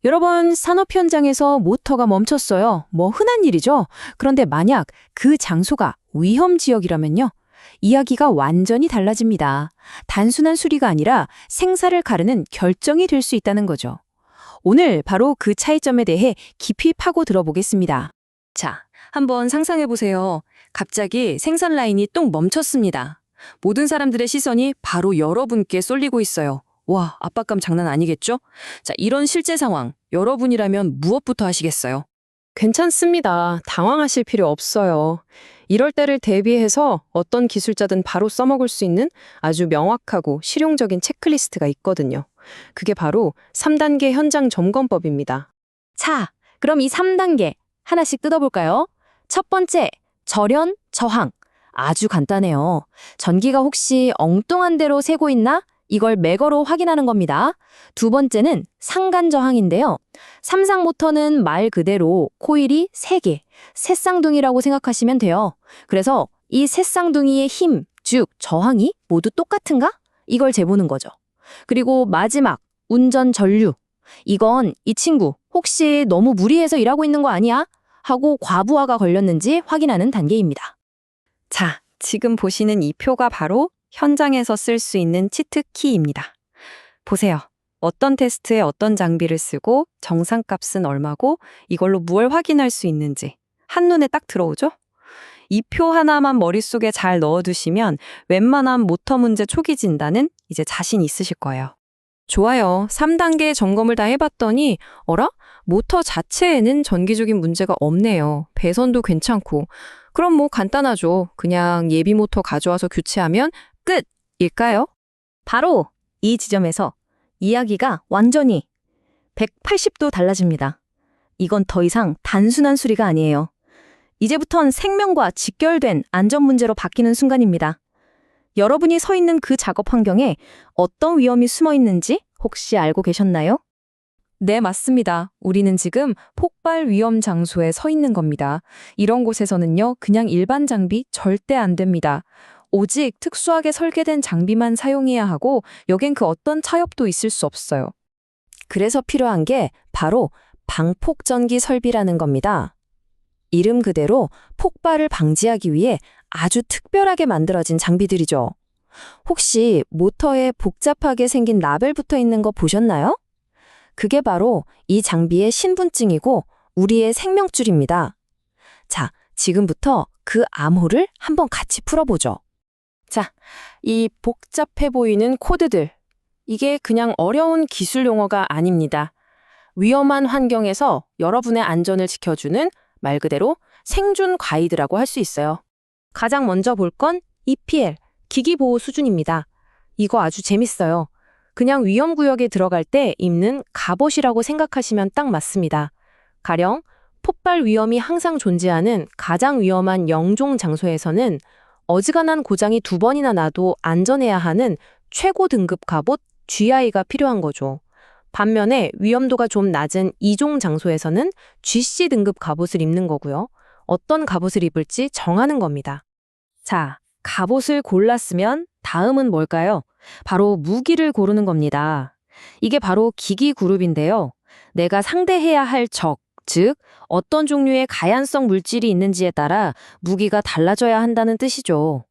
여러 번 산업 현장에서 모터가 멈췄어요. 뭐 흔한 일이죠. 그런데 만약 그 장소가 위험 지역이라면요. 이야기가 완전히 달라집니다. 단순한 수리가 아니라 생사를 가르는 결정이 될 수 있다는 거죠. 오늘 바로 그 차이점에 대해 깊이 파고 들어보겠습니다. 자, 한번 상상해 보세요. 갑자기 생산 라인이 뚝 멈췄습니다. 모든 사람들의 시선이 바로 여러분께 쏠리고 있어요. 와, 압박감 장난 아니겠죠? 자, 이런 실제 상황, 여러분이라면 무엇부터 하시겠어요? 괜찮습니다. 당황하실 필요 없어요. 이럴 때를 대비해서 어떤 기술자든 바로 써먹을 수 있는 아주 명확하고 실용적인 체크리스트가 있거든요. 그게 바로 3단계 현장 점검법입니다. 자, 그럼 이 3단계 하나씩 뜯어볼까요? 첫 번째, 절연, 저항. 아주 간단해요. 전기가 혹시 엉뚱한 데로 새고 있나? 이걸 매거로 확인하는 겁니다. 두 번째는 상간 저항인데요. 삼상 모터는 말 그대로 코일이 3개, 새쌍둥이라고 생각하시면 돼요. 그래서 이 새쌍둥이의 힘, 즉 저항이 모두 똑같은가? 이걸 재보는 거죠. 그리고 마지막, 운전 전류. 이건 이 친구 혹시 너무 무리해서 일하고 있는 거 아니야? 하고 과부하가 걸렸는지 확인하는 단계입니다. 자, 지금 보시는 이 표가 바로 현장에서 쓸 수 있는 치트키입니다. 보세요. 어떤 테스트에 어떤 장비를 쓰고 정상값은 얼마고 이걸로 무엇을 확인할 수 있는지 한눈에 딱 들어오죠? 이 표 하나만 머릿속에 잘 넣어두시면 웬만한 모터 문제 초기 진단은 이제 자신 있으실 거예요. 좋아요. 3단계 점검을 다 해봤더니 어라? 모터 자체에는 전기적인 문제가 없네요. 배선도 괜찮고. 그럼 뭐 간단하죠. 그냥 예비 모터 가져와서 교체하면 끝일까요? 바로 이 지점에서 이야기가 완전히 180도 달라집니다. 이건 더 이상 단순한 수리가 아니에요. 이제부턴 생명과 직결된 안전 문제로 바뀌는 순간입니다. 여러분이 서 있는 그 작업 환경에 어떤 위험이 숨어 있는지 혹시 알고 계셨나요? 네, 맞습니다. 우리는 지금 폭발 위험 장소에 서 있는 겁니다. 이런 곳에서는요, 그냥 일반 장비 절대 안 됩니다. 오직 특수하게 설계된 장비만 사용해야 하고 여긴 그 어떤 타협도 있을 수 없어요. 그래서 필요한 게 바로 방폭전기 설비라는 겁니다. 이름 그대로 폭발을 방지하기 위해 아주 특별하게 만들어진 장비들이죠. 혹시 모터에 복잡하게 생긴 라벨 붙어 있는 거 보셨나요? 그게 바로 이 장비의 신분증이고 우리의 생명줄입니다. 자, 지금부터 그 암호를 한번 같이 풀어보죠. 자, 이 복잡해 보이는 코드들. 이게 그냥 어려운 기술 용어가 아닙니다. 위험한 환경에서 여러분의 안전을 지켜주는 말 그대로 생존 가이드라고 할 수 있어요. 가장 먼저 볼 건 EPL, 기기보호 수준입니다. 이거 아주 재밌어요. 그냥 위험구역에 들어갈 때 입는 갑옷이라고 생각하시면 딱 맞습니다. 가령 폭발 위험이 항상 존재하는 가장 위험한 영종 장소에서는 어지간한 고장이 2번이나 나도 안전해야 하는 최고 등급 갑옷 GI가 필요한 거죠. 반면에 위험도가 좀 낮은 2종 장소에서는 GC 등급 갑옷을 입는 거고요. 어떤 갑옷을 입을지 정하는 겁니다. 자, 갑옷을 골랐으면 다음은 뭘까요? 바로 무기를 고르는 겁니다. 이게 바로 기기 그룹인데요. 내가 상대해야 할 적, 즉 어떤 종류의 가연성 물질이 있는지에 따라 무기가 달라져야 한다는 뜻이죠.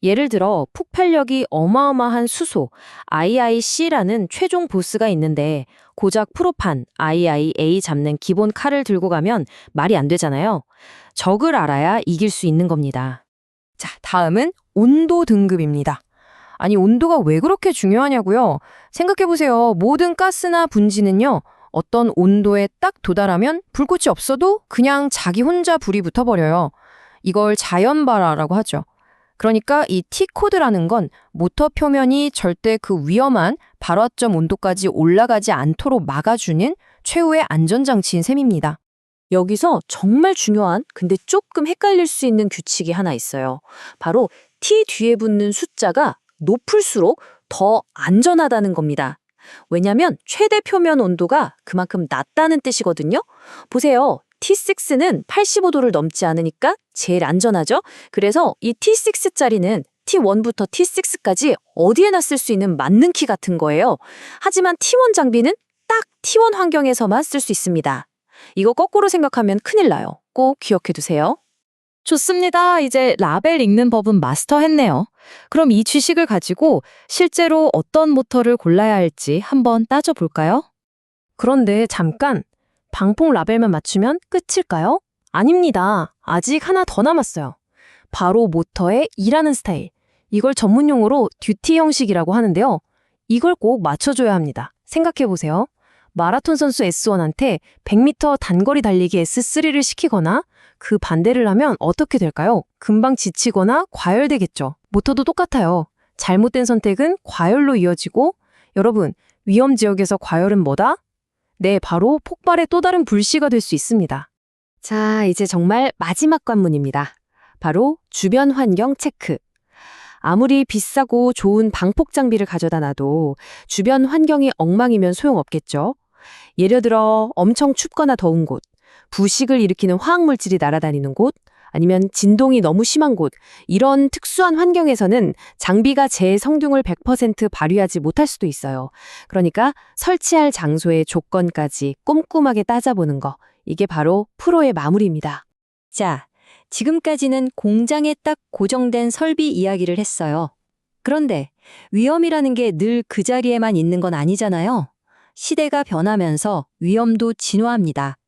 예를 들어 폭발력이 어마어마한 수소, IIC라는 최종 보스가 있는데 고작 프로판, IIA 잡는 기본 칼을 들고 가면 말이 안 되잖아요. 적을 알아야 이길 수 있는 겁니다. 자, 다음은 온도 등급입니다. 아니, 온도가 왜 그렇게 중요하냐고요? 생각해보세요. 모든 가스나 분지는요, 어떤 온도에 딱 도달하면 불꽃이 없어도 그냥 자기 혼자 불이 붙어버려요. 이걸 자연발화라고 하죠. 그러니까 이 T코드라는 건 모터 표면이 절대 그 위험한 발화점 온도까지 올라가지 않도록 막아주는 최후의 안전장치인 셈입니다. 여기서 정말 중요한 근데 조금 헷갈릴 수 있는 규칙이 하나 있어요. 바로 T 뒤에 붙는 숫자가 높을수록 더 안전하다는 겁니다. 왜냐면 최대 표면 온도가 그만큼 낮다는 뜻이거든요. 보세요. T6는 85도를 넘지 않으니까 제일 안전하죠. 그래서 이 T6짜리는 T1부터 T6까지 어디에나 쓸 수 있는 만능 키 같은 거예요. 하지만 T1 장비는 딱 T1 환경에서만 쓸 수 있습니다. 이거 거꾸로 생각하면 큰일 나요. 꼭 기억해 두세요. 좋습니다. 이제 라벨 읽는 법은 마스터했네요. 그럼 이 지식을 가지고 실제로 어떤 모터를 골라야 할지 한번 따져볼까요? 그런데 잠깐, 방폭 라벨만 맞추면 끝일까요? 아닙니다. 아직 하나 더 남았어요. 바로 모터의 일하는 스타일. 이걸 전문 용어로 듀티 형식이라고 하는데요. 이걸 꼭 맞춰줘야 합니다. 생각해보세요. 마라톤 선수 S1한테 100m 단거리 달리기 S3를 시키거나 그 반대를 하면 어떻게 될까요? 금방 지치거나 과열되겠죠. 모터도 똑같아요. 잘못된 선택은 과열로 이어지고, 여러분, 위험 지역에서 과열은 뭐다? 네, 바로 폭발의 또 다른 불씨가 될 수 있습니다. 자, 이제 정말 마지막 관문입니다. 바로 주변 환경 체크. 아무리 비싸고 좋은 방폭 장비를 가져다 놔도 주변 환경이 엉망이면 소용없겠죠. 예를 들어 엄청 춥거나 더운 곳, 부식을 일으키는 화학물질이 날아다니는 곳, 아니면 진동이 너무 심한 곳, 이런 특수한 환경에서는 장비가 제 성능을 100% 발휘하지 못할 수도 있어요. 그러니까 설치할 장소의 조건까지 꼼꼼하게 따져보는 거, 이게 바로 프로의 마무리입니다. 자, 지금까지는 공장에 딱 고정된 설비 이야기를 했어요. 그런데 위험이라는 게 늘 그 자리에만 있는 건 아니잖아요. 시대가 변하면서 위험도 진화합니다.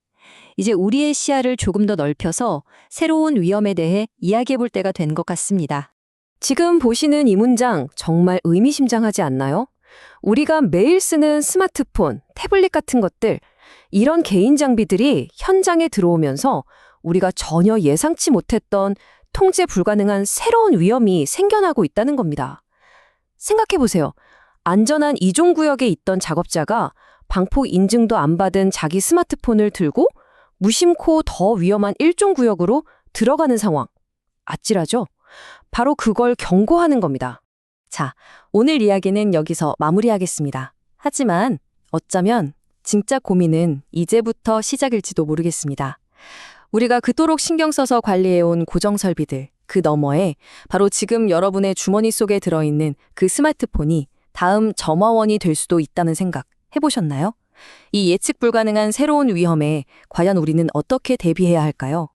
이제 우리의 시야를 조금 더 넓혀서 새로운 위험에 대해 이야기해 볼 때가 된 것 같습니다. 지금 보시는 이 문장 정말 의미심장하지 않나요? 우리가 매일 쓰는 스마트폰, 태블릿 같은 것들, 이런 개인 장비들이 현장에 들어오면서 우리가 전혀 예상치 못했던 통제 불가능한 새로운 위험이 생겨나고 있다는 겁니다. 생각해보세요. 안전한 이종구역에 있던 작업자가 방폭 인증도 안 받은 자기 스마트폰을 들고 무심코 더 위험한 일종구역으로 들어가는 상황. 아찔하죠? 바로 그걸 경고하는 겁니다. 자, 오늘 이야기는 여기서 마무리하겠습니다. 하지만 어쩌면 진짜 고민은 이제부터 시작일지도 모르겠습니다. 우리가 그토록 신경 써서 관리해온 고정 설비들, 그 너머에 바로 지금 여러분의 주머니 속에 들어있는 그 스마트폰이 다음 점화원이 될 수도 있다는 생각 해보셨나요? 이 예측 불가능한 새로운 위험에 과연 우리는 어떻게 대비해야 할까요?